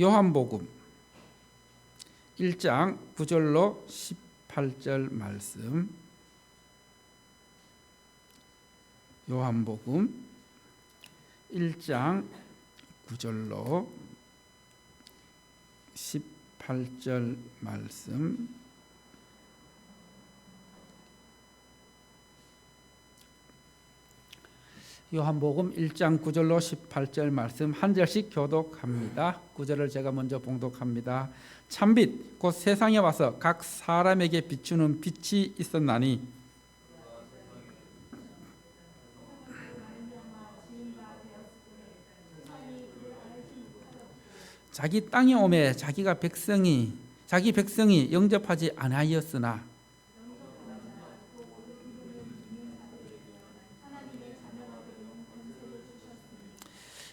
요한복음 1장 9절로 18절 말씀. 요한복음 1장 9절로 18절 말씀. 요한복음 1장 9절로 18절 말씀 한 절씩 교독합니다. 9절을 제가 먼저 봉독합니다. 참빛 곧 세상에 와서 각 사람에게 비추는 빛이 있었나니 자기 땅에 오매 자기 백성이 영접하지 아니하였으나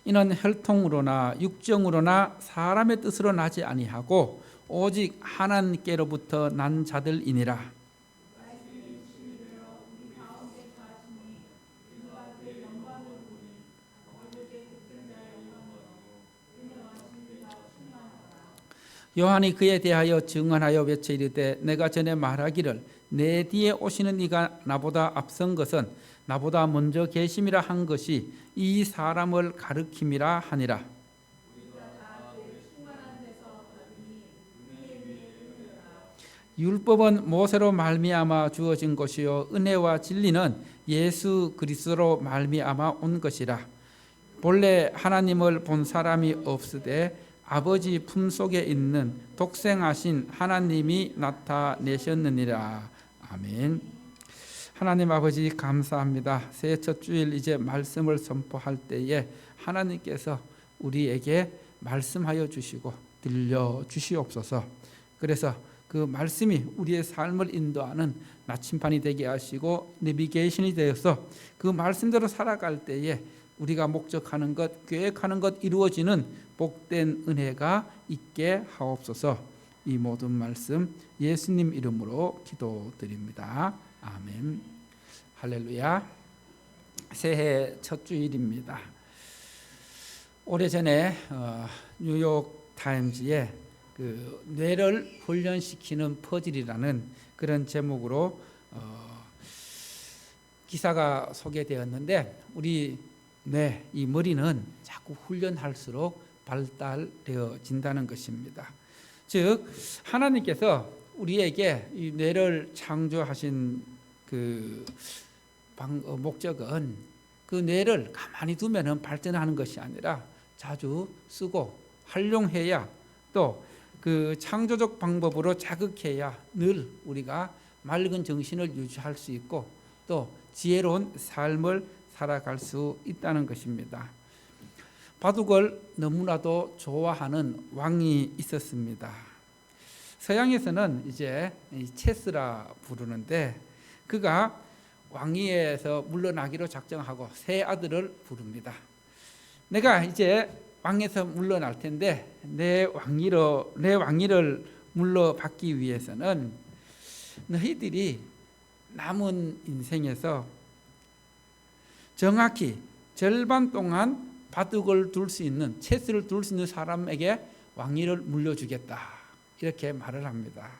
이는 혈통으로나 육정으로나 사람의 뜻으로 나지 아니하고 오직 하나님께로부터 난 자들이니라. 요한이 그에 대하여 증언하여 외쳐 이르되 내가 전에 말하기를 내 뒤에 오시는 이가 나보다 앞선 것은 나보다 먼저 계심이라 한 것이 이 사람을 가르킴이라 하니라. 율법은 모세로 말미암아 주어진 것이요 은혜와 진리는 예수 그리스도로 말미암아 온 것이라. 본래 하나님을 본 사람이 없으되 아버지 품속에 있는 독생하신 하나님이 나타내셨느니라. 아멘. 하나님 아버지 감사합니다. 새해 첫 주일 이제 말씀을 선포할 때에 하나님께서 우리에게 말씀하여 주시고 들려 주시옵소서. 그래서 그 말씀이 우리의 삶을 인도하는 나침반이 되게 하시고 내비게이션이 되어서 그 말씀대로 살아갈 때에 우리가 목적하는 것, 계획하는 것 이루어지는 복된 은혜가 있게 하옵소서. 이 모든 말씀 예수님 이름으로 기도드립니다. 아멘. 할렐루야. 새해 첫 주일입니다. 오래전에 뉴욕 타임즈에 그 뇌를 훈련시키는 퍼즐이라는 그런 제목으로 기사가 소개되었는데 우리 이 머리는 자꾸 훈련할수록 발달되어진다는 것입니다. 즉 하나님께서 우리에게 이 뇌를 창조하신 그 목적은 그 뇌를 가만히 두면 발전하는 것이 아니라 자주 쓰고 활용해야 또 그 창조적 방법으로 자극해야 늘 우리가 맑은 정신을 유지할 수 있고 또 지혜로운 삶을 살아갈 수 있다는 것입니다. 바둑을 너무나도 좋아하는 왕이 있었습니다. 서양에서는 이제 체스라 부르는데 그가 왕위에서 물러나기로 작정하고 세 아들을 부릅니다. 내가 이제 왕에서 물러날 텐데 내 왕위를 물러받기 위해서는 너희들이 남은 인생에서 정확히 절반 동안 바둑을 둘 수 있는 체스를 둘 수 있는 사람에게 왕위를 물려주겠다 이렇게 말을 합니다.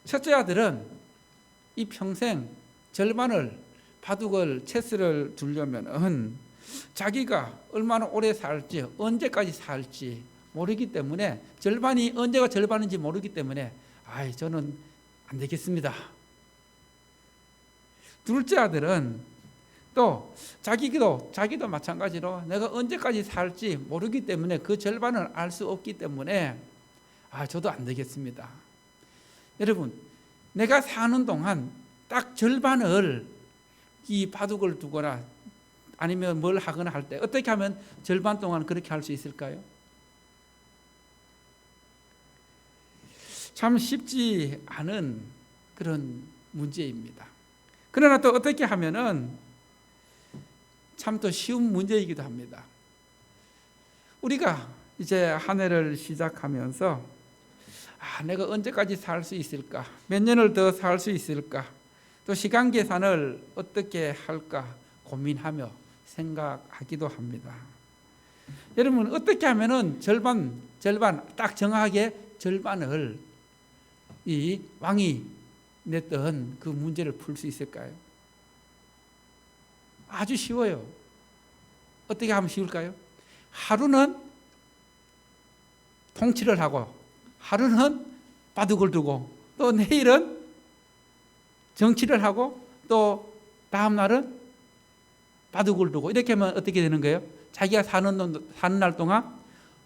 첫째 아들은 이 평생 절반을 바둑을 체스를 두려면은 자기가 얼마나 오래 살지 언제까지 살지 모르기 때문에 절반이 언제가 절반인지 모르기 때문에 저는 안 되겠습니다. 둘째 아들은 또 자기도 마찬가지로 내가 언제까지 살지 모르기 때문에 그 절반을 알 수 없기 때문에 저도 안 되겠습니다. 여러분 내가 사는 동안 딱 절반을 이 바둑을 두거나 아니면 뭘 하거나 할 때 어떻게 하면 절반 동안 그렇게 할 수 있을까요? 참 쉽지 않은 그런 문제입니다. 그러나 또 어떻게 하면은 참 또 쉬운 문제이기도 합니다. 우리가 이제 한 해를 시작하면서 내가 언제까지 살 수 있을까? 몇 년을 더 살 수 있을까? 또 시간 계산을 어떻게 할까 고민하며 생각하기도 합니다. 여러분 어떻게 하면은 절반 딱 정확하게 절반을 이 왕이 냈던 그 문제를 풀 수 있을까요? 아주 쉬워요. 어떻게 하면 쉬울까요? 하루는 통치를 하고 하루는 바둑을 두고 또 내일은 정치를 하고 또 다음 날은 바둑을 두고 이렇게 하면 어떻게 되는 거예요? 자기가 사는 날 동안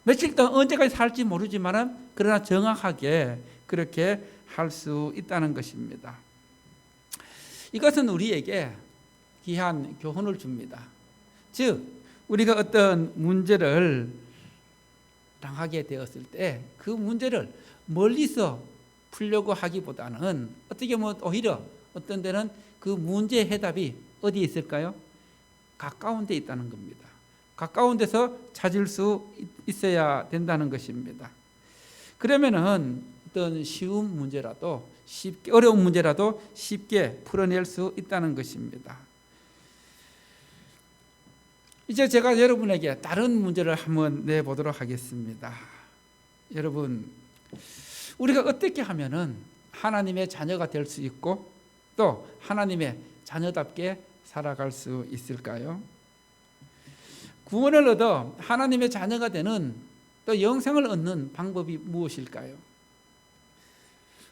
며칠 동안 언제까지 살지 모르지만은 그러나 정확하게 그렇게 할 수 있다는 것입니다. 이것은 우리에게 귀한 교훈을 줍니다. 즉 우리가 어떤 문제를 당하게 되었을 때 그 문제를 멀리서 풀려고 하기보다는 어떻게 보면 오히려 어떤 데는 그 문제의 해답이 어디에 있을까요? 가까운 데 있다는 겁니다. 가까운 데서 찾을 수 있어야 된다는 것입니다. 그러면은 어떤 쉬운 문제라도 쉽게, 어려운 문제라도 쉽게 풀어낼 수 있다는 것입니다. 이제 제가 여러분에게 다른 문제를 한번 내보도록 하겠습니다. 여러분, 우리가 어떻게 하면은 하나님의 자녀가 될 수 있고 또 하나님의 자녀답게 살아갈 수 있을까요? 구원을 얻어 하나님의 자녀가 되는 또 영생을 얻는 방법이 무엇일까요?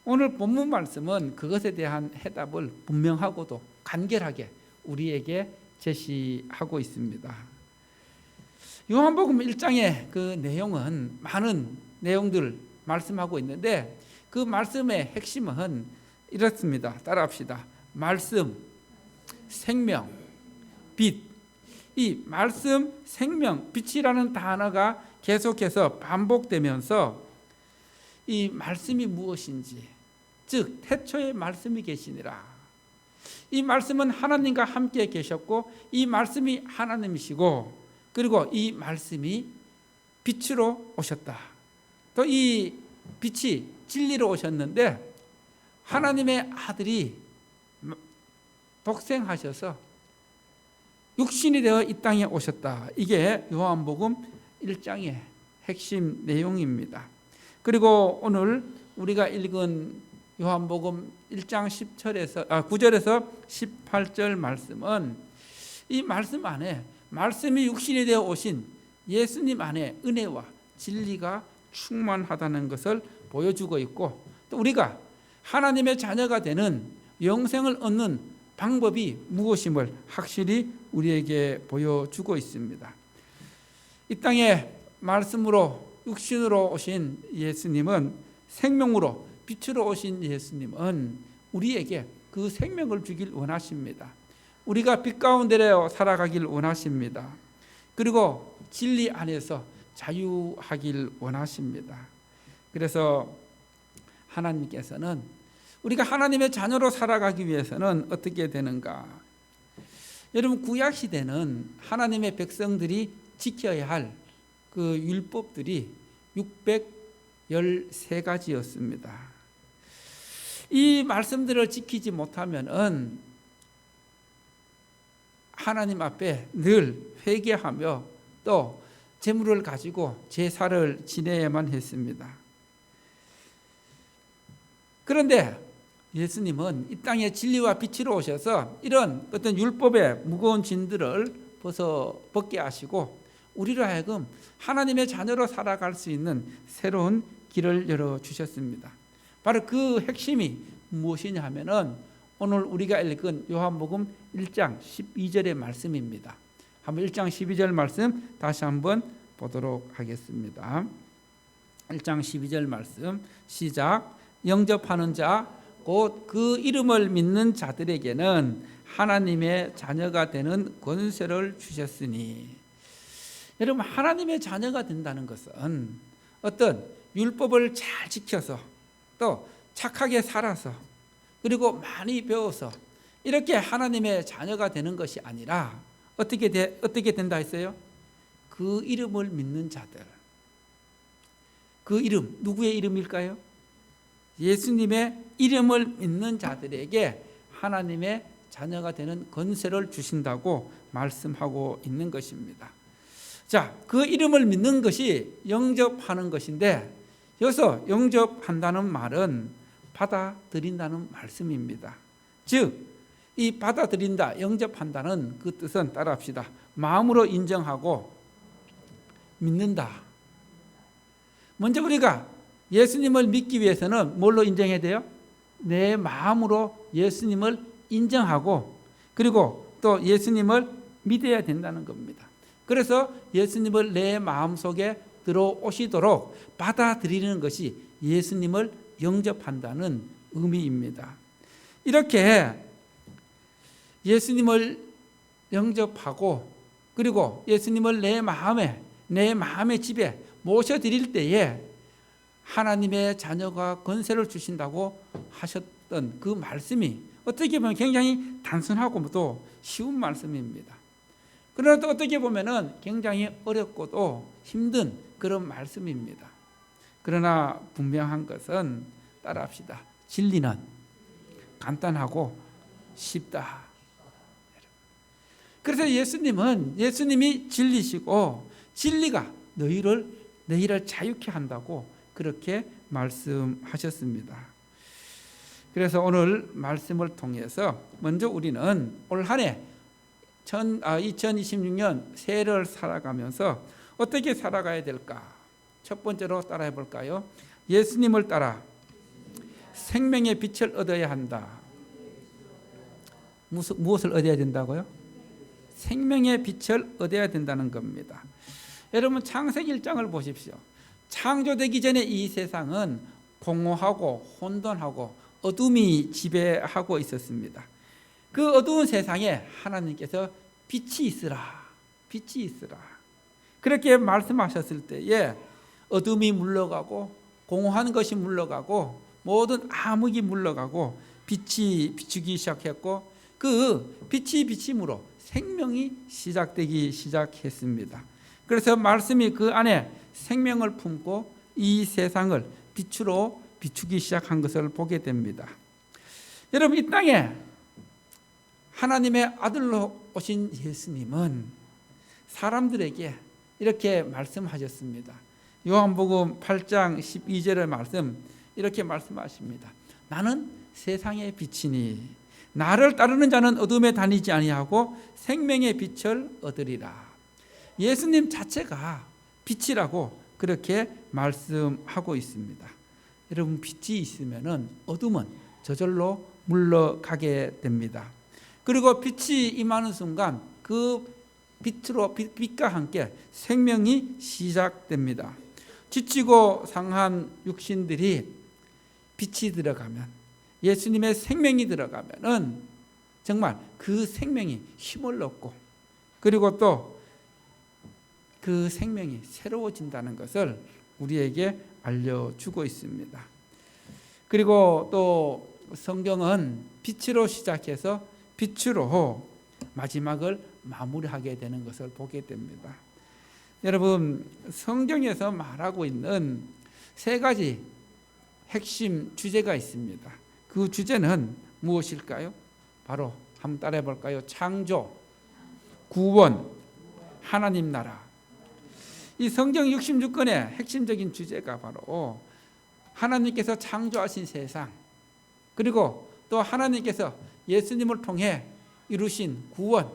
오늘 본문 말씀은 그것에 대한 해답을 분명하고도 간결하게 우리에게 제시하고 있습니다. 요한복음 1장의 그 내용은 많은 내용들을 말씀하고 있는데 그 말씀의 핵심은 이렇습니다. 따라합시다. 말씀, 생명, 빛. 이 말씀, 생명, 빛이라는 단어가 계속해서 반복되면서 이 말씀이 무엇인지, 즉 태초에 말씀이 계시니라. 이 말씀은 하나님과 함께 계셨고 이 말씀이 하나님이시고 그리고 이 말씀이 빛으로 오셨다. 또 이 빛이 진리로 오셨는데 하나님의 아들이 독생하셔서 육신이 되어 이 땅에 오셨다. 이게 요한복음 1장의 핵심 내용입니다. 그리고 오늘 우리가 읽은 요한복음 1장 9절에서 18절 말씀은 이 말씀 안에 말씀이 육신이 되어 오신 예수님 안에 은혜와 진리가 충만하다는 것을 보여주고 있고 또 우리가 하나님의 자녀가 되는 영생을 얻는 방법이 무엇임을 확실히 우리에게 보여주고 있습니다. 이 땅에 말씀으로 육신으로 오신 예수님은 생명으로 빛으로 오신 예수님은 우리에게 그 생명을 주길 원하십니다. 우리가 빛 가운데 살아가길 원하십니다. 그리고 진리 안에서 자유하길 원하십니다. 그래서 하나님께서는 우리가 하나님의 자녀로 살아가기 위해서는 어떻게 되는가? 여러분 구약 시대는 하나님의 백성들이 지켜야 할 그 율법들이 613가지였습니다. 이 말씀들을 지키지 못하면은 하나님 앞에 늘 회개하며 또 제물을 가지고 제사를 지내야만 했습니다. 그런데 예수님은 이 땅에 진리와 빛으로 오셔서 이런 어떤 율법의 무거운 짐들을 벗게 하시고 우리로 하여금 하나님의 자녀로 살아갈 수 있는 새로운 길을 열어주셨습니다. 바로 그 핵심이 무엇이냐 하면은 오늘 우리가 읽은 요한복음 1장 12절의 말씀입니다. 한번 1장 12절 말씀 다시 한번 보도록 하겠습니다. 1장 12절 말씀 시작. 영접하는 자 곧 그 이름을 믿는 자들에게는 하나님의 자녀가 되는 권세를 주셨으니. 여러분 하나님의 자녀가 된다는 것은 어떤 율법을 잘 지켜서 또 착하게 살아서 그리고 많이 배워서 이렇게 하나님의 자녀가 되는 것이 아니라 어떻게 된다 했어요? 그 이름을 믿는 자들. 그 이름 누구의 이름일까요? 예수님의 이름을 믿는 자들에게 하나님의 자녀가 되는 권세를 주신다고 말씀하고 있는 것입니다. 자, 그 이름을 믿는 것이 영접하는 것인데, 여기서 영접한다는 말은 받아들인다는 말씀입니다. 즉, 이 받아들인다, 영접한다는 그 뜻은 따라합시다. 마음으로 인정하고 믿는다. 먼저 우리가 예수님을 믿기 위해서는 뭘로 인정해야 돼요? 내 마음으로 예수님을 인정하고, 그리고 또 예수님을 믿어야 된다는 겁니다. 그래서 예수님을 내 마음속에 들어오시도록 받아들이는 것이 예수님을 영접한다는 의미입니다. 이렇게 예수님을 영접하고, 그리고 예수님을 내 마음의 집에 모셔드릴 때에 하나님의 자녀가 권세를 주신다고 하셨던 그 말씀이 어떻게 보면 굉장히 단순하고 또 쉬운 말씀입니다. 그러나 또 어떻게 보면은 굉장히 어렵고도 힘든 그런 말씀입니다. 그러나 분명한 것은 따라합시다. 진리는 간단하고 쉽다. 그래서 예수님이 진리시고 진리가 너희를 자유케 한다고 그렇게 말씀하셨습니다. 그래서 오늘 말씀을 통해서 먼저 우리는 올 한 해 2026년 새해를 살아가면서 어떻게 살아가야 될까? 첫 번째로 따라해 볼까요? 예수님을 따라 생명의 빛을 얻어야 한다. 무엇을 얻어야 된다고요? 생명의 빛을 얻어야 된다는 겁니다. 여러분 창세기 1장을 보십시오. 창조되기 전에 이 세상은 공허하고 혼돈하고 어둠이 지배하고 있었습니다. 그 어두운 세상에 하나님께서 빛이 있으라. 그렇게 말씀하셨을 때에 어둠이 물러가고 공허한 것이 물러가고 모든 암흑이 물러가고 빛이 비추기 시작했고, 그 빛이 비침으로 생명이 시작되기 시작했습니다. 그래서 말씀이 그 안에 생명을 품고 이 세상을 빛으로 비추기 시작한 것을 보게 됩니다. 여러분, 이 땅에 하나님의 아들로 오신 예수님은 사람들에게 이렇게 말씀하셨습니다. 요한복음 8장 12절의 말씀, 이렇게 말씀하십니다. 나는 세상의 빛이니 나를 따르는 자는 어둠에 다니지 아니하고 생명의 빛을 얻으리라. 예수님 자체가 빛이라고 그렇게 말씀하고 있습니다. 여러분, 빛이 있으면 어둠은 저절로 물러가게 됩니다. 그리고 빛이 임하는 순간 그 빛과 함께 생명이 시작됩니다. 지치고 상한 육신들이 빛이 들어가면, 예수님의 생명이 들어가면은 정말 그 생명이 힘을 얻고, 그리고 또 그 생명이 새로워진다는 것을 우리에게 알려주고 있습니다. 그리고 또 성경은 빛으로 시작해서 빛으로 마지막을 마무리하게 되는 것을 보게 됩니다. 여러분, 성경에서 말하고 있는 세 가지 핵심 주제가 있습니다. 그 주제는 무엇일까요? 바로 한번 따라해 볼까요? 창조, 구원, 하나님 나라. 이 성경 66권의 핵심적인 주제가 바로 하나님께서 창조하신 세상, 그리고 또 하나님께서 예수님을 통해 이루신 구원,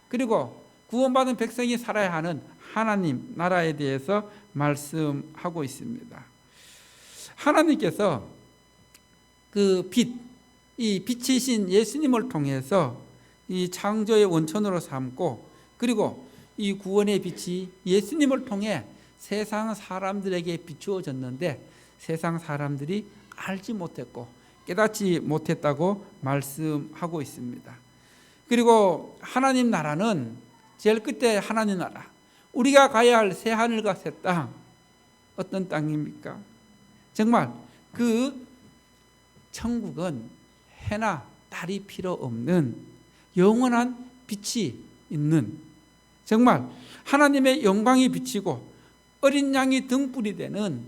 그리고 구원받은 백성이 살아야 하는 하나님 나라에 대해서 말씀하고 있습니다. 하나님께서 그 이 빛이신 예수님을 통해서 이 창조의 원천으로 삼고, 그리고 이 구원의 빛이 예수님을 통해 세상 사람들에게 비추어졌는데 세상 사람들이 알지 못했고 깨닫지 못했다고 말씀하고 있습니다. 그리고 하나님 나라는 제일 끝에 하나님 나라, 우리가 가야 할 새하늘과 새 땅, 어떤 땅입니까? 정말 그 천국은 해나 달이 필요 없는 영원한 빛이 있는, 정말 하나님의 영광이 비치고 어린 양이 등불이 되는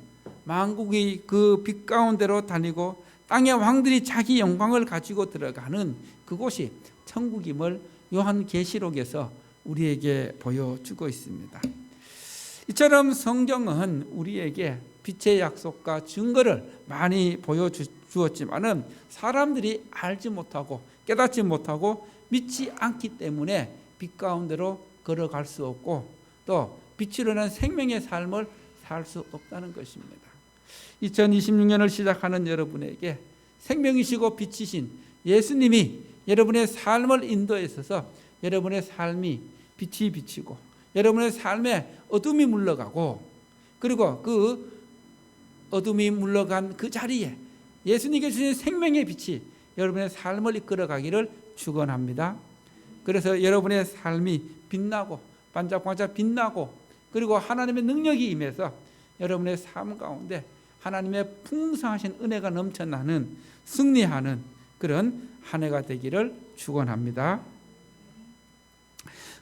만국이 그 빛 가운데로 다니고 땅의 왕들이 자기 영광을 가지고 들어가는 그곳이 천국임을 요한계시록에서 우리에게 보여주고 있습니다. 이처럼 성경은 우리에게 빛의 약속과 증거를 많이 보여주었지만은 사람들이 알지 못하고 깨닫지 못하고 믿지 않기 때문에 빛 가운데로 걸어갈 수 없고 또 빛으로 인한 생명의 삶을 살 수 없다는 것입니다. 2026년을 시작하는 여러분에게 생명이시고 빛이신 예수님이 여러분의 삶을 인도에 있어서 여러분의 삶이 빛이 비치고 여러분의 삶에 어둠이 물러가고 그리고 그 어둠이 물러간 그 자리에 예수님께 주신 생명의 빛이 여러분의 삶을 이끌어가기를 축원합니다. 그래서 여러분의 삶이 빛나고 반짝반짝 빛나고 그리고 하나님의 능력이 임해서 여러분의 삶 가운데 하나님의 풍성하신 은혜가 넘쳐나는 승리하는 그런 한 해가 되기를 축원합니다.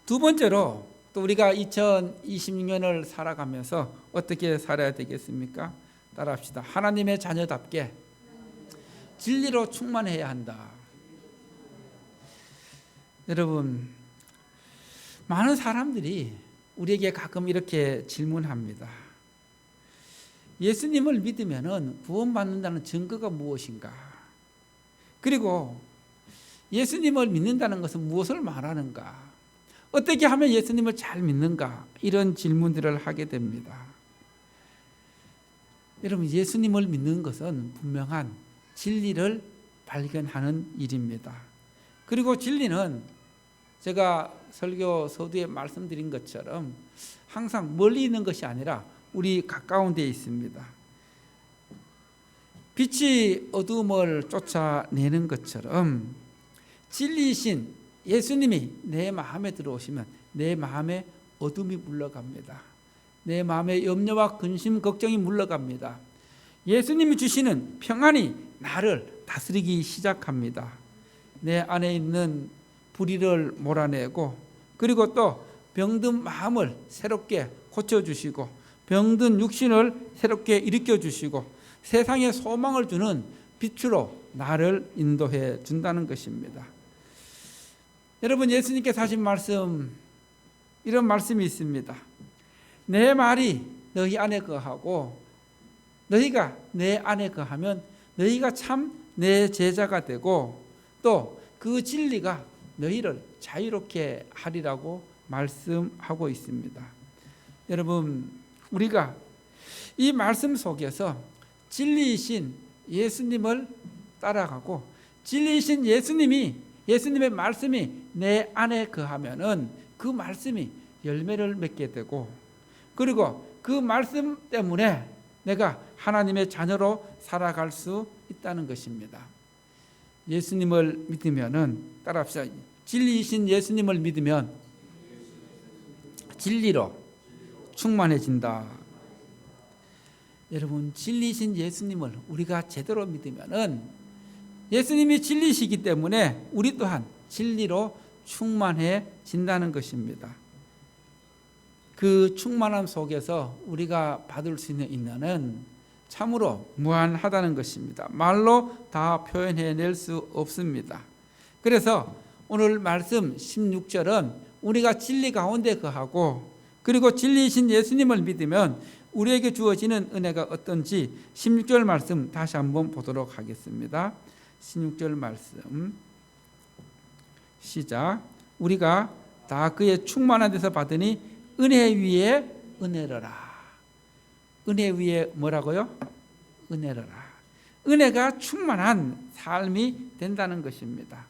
두 번째로 또 우리가 2026년을 살아가면서 어떻게 살아야 되겠습니까? 따라합시다. 하나님의 자녀답게 진리로 충만해야 한다. 여러분, 많은 사람들이 우리에게 가끔 이렇게 질문합니다. 예수님을 믿으면 구원받는다는 증거가 무엇인가? 그리고 예수님을 믿는다는 것은 무엇을 말하는가? 어떻게 하면 예수님을 잘 믿는가? 이런 질문들을 하게 됩니다. 여러분, 예수님을 믿는 것은 분명한 진리를 발견하는 일입니다. 그리고 진리는 제가 설교 서두에 말씀드린 것처럼 항상 멀리 있는 것이 아니라 우리 가까운 데에 있습니다. 빛이 어둠을 쫓아내는 것처럼 진리이신 예수님이 내 마음에 들어오시면 내 마음에 어둠이 물러갑니다. 내 마음에 염려와 근심, 걱정이 물러갑니다. 예수님이 주시는 평안이 나를 다스리기 시작합니다. 내 안에 있는 불의를 몰아내고 그리고 또 병든 마음을 새롭게 고쳐주시고 병든 육신을 새롭게 일으켜주시고 세상에 소망을 주는 빛으로 나를 인도해 준다는 것입니다. 여러분, 예수님께서 하신 말씀, 이런 말씀이 있습니다. 내 말이 너희 안에 거하고 너희가 내 안에 거하면 너희가 참 내 제자가 되고 또 그 진리가 너희를 자유롭게 하리라고 말씀하고 있습니다. 여러분, 우리가 이 말씀 속에서 진리이신 예수님을 따라가고 진리이신 예수님의 말씀이 내 안에 거하면은 그 말씀이 열매를 맺게 되고 그리고 그 말씀 때문에 내가 하나님의 자녀로 살아갈 수 있다는 것입니다. 예수님을 믿으면은 따라합시다. 진리이신 예수님을 믿으면 진리로 충만해진다. 여러분, 진리이신 예수님을 우리가 제대로 믿으면은 예수님이 진리시기 때문에 우리 또한 진리로 충만해진다는 것입니다. 그 충만함 속에서 우리가 받을 수 있는 인연은 참으로 무한하다는 것입니다. 말로 다 표현해낼 수 없습니다. 그래서 오늘 말씀 16절은 우리가 진리 가운데 거하고 그리고 진리이신 예수님을 믿으면 우리에게 주어지는 은혜가 어떤지 16절 말씀 다시 한번 보도록 하겠습니다. 16절 말씀 시작. 우리가 다 그의 충만한 데서 받으니 은혜 위에 은혜로라. 은혜 위에 뭐라고요? 은혜로라. 은혜가 충만한 삶이 된다는 것입니다.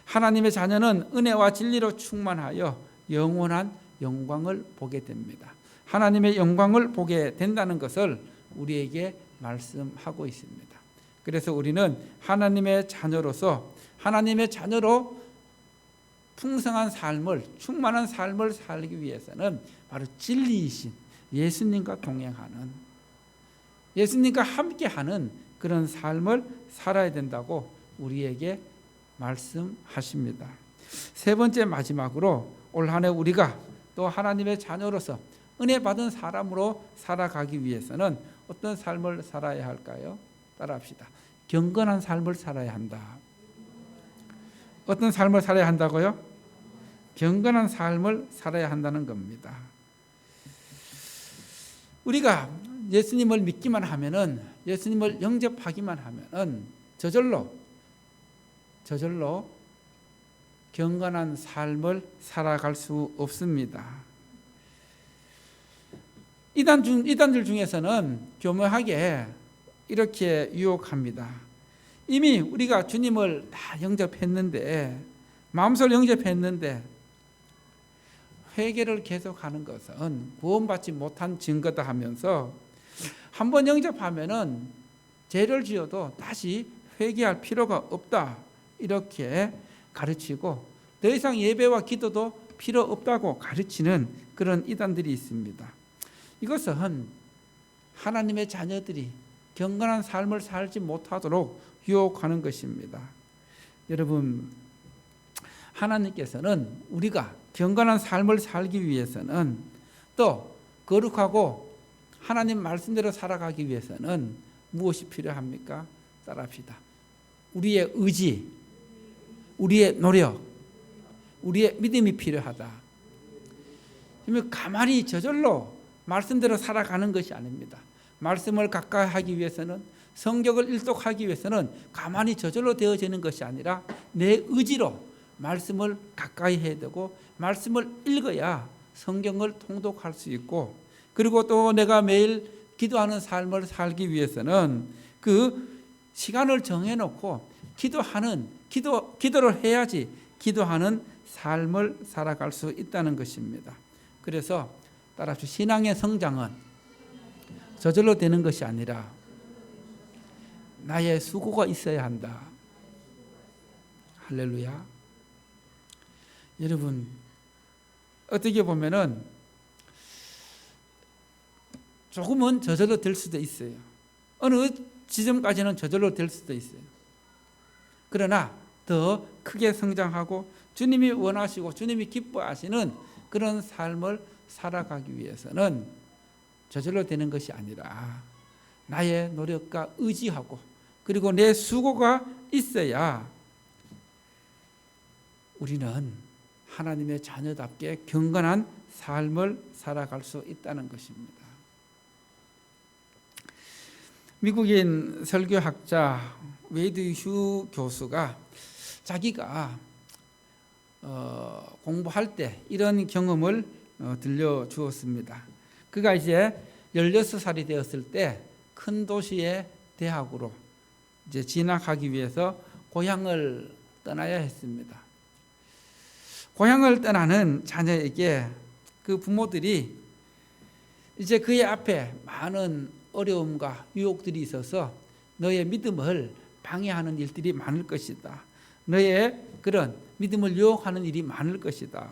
하나님의 자녀는 은혜와 진리로 충만하여 영원한 영광을 보게 됩니다. 하나님의 영광을 보게 된다는 것을 우리에게 말씀하고 있습니다. 그래서 우리는 하나님의 자녀로서 하나님의 자녀로 풍성한 삶을, 충만한 삶을 살기 위해서는 바로 진리이신 예수님과 동행하는, 예수님과 함께하는 그런 삶을 살아야 된다고 우리에게 말씀하십니다. 세 번째 마지막으로 올 한 해 우리가 또 하나님의 자녀로서 은혜 받은 사람으로 살아가기 위해서는 어떤 삶을 살아야 할까요? 따라합시다. 경건한 삶을 살아야 한다. 어떤 삶을 살아야 한다고요? 경건한 삶을 살아야 한다는 겁니다. 우리가 예수님을 믿기만 하면은, 예수님을 영접하기만 하면은 저절로 경건한 삶을 살아갈 수 없습니다. 이단들 중에서는 교묘하게 이렇게 유혹합니다. 이미 우리가 주님을 다 영접했는데, 마음속으로 영접했는데 회개를 계속하는 것은 구원받지 못한 증거다 하면서, 한번 영접하면은 죄를 지어도 다시 회개할 필요가 없다, 이렇게 가르치고 더 이상 예배와 기도도 필요 없다고 가르치는 그런 이단들이 있습니다. 이것은 하나님의 자녀들이 경건한 삶을 살지 못하도록 유혹하는 것입니다. 여러분, 하나님께서는 우리가 경건한 삶을 살기 위해서는, 또 거룩하고 하나님 말씀대로 살아가기 위해서는 무엇이 필요합니까? 따라합시다. 우리의 의지, 우리의 노력, 우리의 믿음이 필요하다. 가만히 저절로 말씀대로 살아가는 것이 아닙니다. 말씀을 가까이 하기 위해서는, 성경을 일독하기 위해서는 가만히 저절로 되어지는 것이 아니라 내 의지로 말씀을 가까이 해야 되고, 말씀을 읽어야 성경을 통독할 수 있고, 그리고 또 내가 매일 기도하는 삶을 살기 위해서는 그 시간을 정해놓고 기도를 해야지 기도하는 삶을 살아갈 수 있다는 것입니다. 그래서 따라서 신앙의 성장은 저절로 되는 것이 아니라 나의 수고가 있어야 한다. 할렐루야. 여러분, 어떻게 보면은 조금은 저절로 될 수도 있어요. 어느 지점까지는 저절로 될 수도 있어요. 그러나 더 크게 성장하고 주님이 원하시고 주님이 기뻐하시는 그런 삶을 살아가기 위해서는 저절로 되는 것이 아니라 나의 노력과 의지하고, 그리고 내 수고가 있어야 우리는 하나님의 자녀답게 경건한 삶을 살아갈 수 있다는 것입니다. 미국인 설교학자 웨이드 휴 교수가 자기가 공부할 때 이런 경험을 들려주었습니다. 그가 이제 16살이 되었을 때 큰 도시의 대학으로 이제 진학하기 위해서 고향을 떠나야 했습니다. 고향을 떠나는 자녀에게 그 부모들이 이제 그의 앞에 많은 어려움과 유혹들이 있어서 너의 믿음을 방해하는 일들이 많을 것이다. 너의 그런 믿음을 유혹하는 일이 많을 것이다.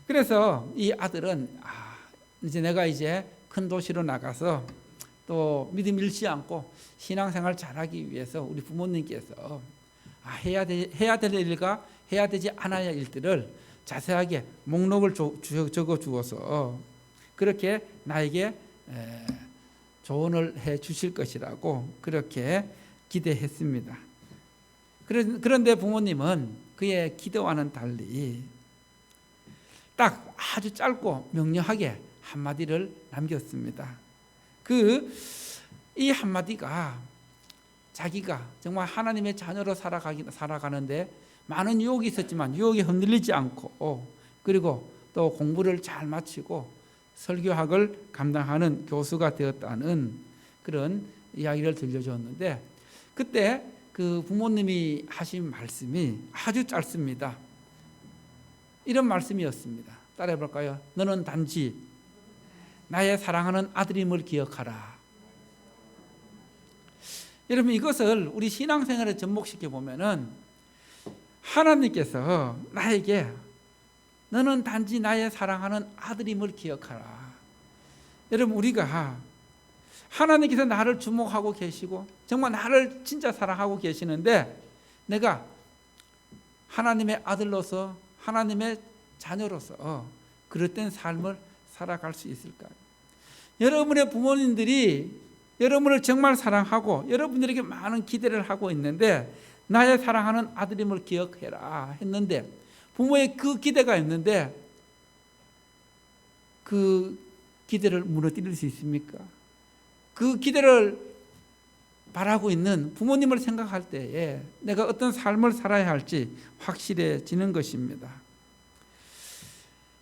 그래서 이 아들은 이제 내가 이제 큰 도시로 나가서 또 믿음 잃지 않고 신앙생활 잘하기 위해서 우리 부모님께서 해야 될 일과 해야 되지 않아야 할 일들을 자세하게 목록을 적어 주어서 그렇게 나에게 조언을 해 주실 것이라고 그렇게 기대했습니다. 그런데 부모님은 그의 기대와는 달리 딱 아주 짧고 명료하게 한마디를 남겼습니다. 이 한마디가 자기가 정말 하나님의 자녀로 살아가는데 많은 유혹이 있었지만 유혹에 흔들리지 않고, 그리고 또 공부를 잘 마치고 설교학을 감당하는 교수가 되었다는 그런 이야기를 들려주었는데, 그때 그 부모님이 하신 말씀이 아주 짧습니다. 이런 말씀이었습니다. 따라해 볼까요? 너는 단지 나의 사랑하는 아들임을 기억하라. 여러분, 이것을 우리 신앙생활에 접목시켜 보면은 하나님께서 나에게 너는 단지 나의 사랑하는 아들임을 기억하라. 여러분, 우리가 하나님께서 나를 주목하고 계시고 정말 나를 진짜 사랑하고 계시는데 내가 하나님의 아들로서 하나님의 자녀로서 그릇된 삶을 살아갈 수 있을까요? 여러분의 부모님들이 여러분을 정말 사랑하고 여러분들에게 많은 기대를 하고 있는데 나의 사랑하는 아들임을 기억해라 했는데, 부모의 그 기대가 있는데 그 기대를 무너뜨릴 수 있습니까? 그 기대를 바라고 있는 부모님을 생각할 때에 내가 어떤 삶을 살아야 할지 확실해지는 것입니다.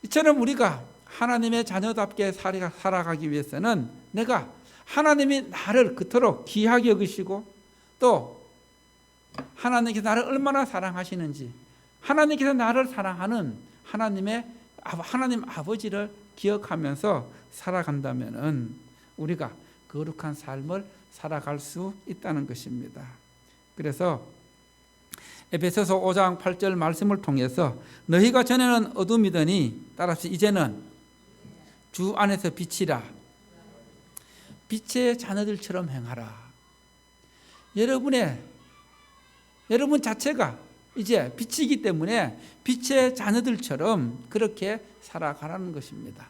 이처럼 우리가 하나님의 자녀답게 살아가기 위해서는 내가 하나님이 나를 그토록 귀하게 여기시고 또 하나님께서 나를 얼마나 사랑하시는지, 하나님께서 나를 사랑하는 하나님 아버지를 기억하면서 살아간다면 우리가 거룩한 삶을 살아갈 수 있다는 것입니다. 그래서 에베소서 5장 8절 말씀을 통해서 너희가 전에는 어둠이더니 따라서 이제는 주 안에서 빛이라, 빛의 자녀들처럼 행하라. 여러분 자체가 이제 빛이기 때문에 빛의 자녀들처럼 그렇게 살아가라는 것입니다.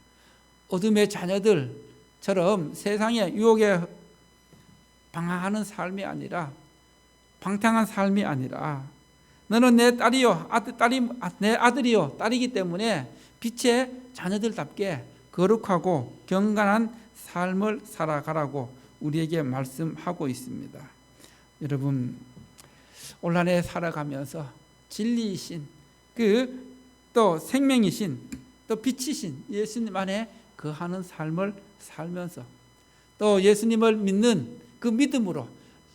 어둠의 자녀들처럼 세상의 유혹에 방황하는 삶이 아니라, 방탕한 삶이 아니라, 너는 내 딸이요, 내 아들이요, 딸이기 때문에 빛의 자녀들답게 거룩하고 경건한 삶을 살아가라고 우리에게 말씀하고 있습니다. 여러분, 올 한 해 살아가면서 진리이신 또 생명이신 또 빛이신 예수님 안에 거하는 삶을 살면서 또 예수님을 믿는 그 믿음으로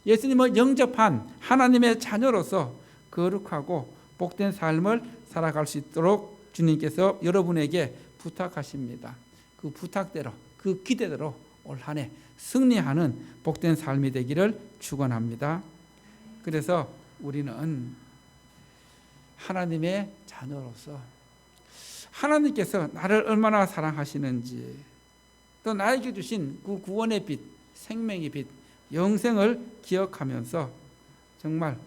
예수님을 영접한 하나님의 자녀로서 거룩하고 복된 삶을 살아갈 수 있도록 주님께서 여러분에게 부탁하십니다. 그 부탁대로, 그 기대대로 올 한 해 승리하는 복된 삶이 되기를 축원합니다. 그래서 우리는 하나님의 자녀로서 하나님께서 나를 얼마나 사랑하시는지, 또 나에게 주신 그 구원의 빛, 생명의 빛, 영생을 기억하면서 정말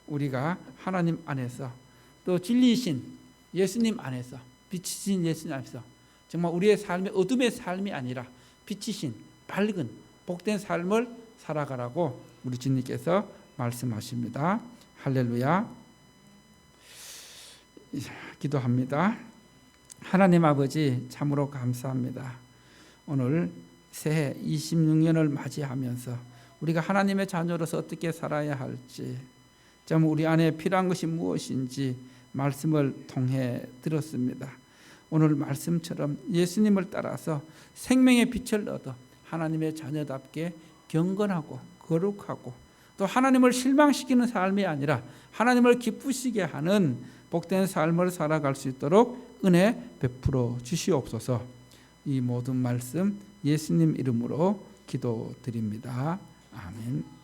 우리가 하나님 안에서 또 진리이신 예수님 안에서, 빛이신 예수님 안에서 정말 우리의 삶이 어둠의 삶이 아니라 빛이신 밝은 복된 삶을 살아가라고 우리 주님께서 말씀하십니다. 할렐루야. 기도합니다. 하나님 아버지, 참으로 감사합니다. 오늘 새해 26년을 맞이하면서 우리가 하나님의 자녀로서 어떻게 살아야 할지, 참 우리 안에 필요한 것이 무엇인지 말씀을 통해 들었습니다. 오늘 말씀처럼 예수님을 따라서 생명의 빛을 얻어 하나님의 자녀답게 경건하고 거룩하고 또 하나님을 실망시키는 삶이 아니라 하나님을 기쁘시게 하는 복된 삶을 살아갈 수 있도록 은혜 베풀어 주시옵소서. 이 모든 말씀 예수님 이름으로 기도드립니다. 아멘.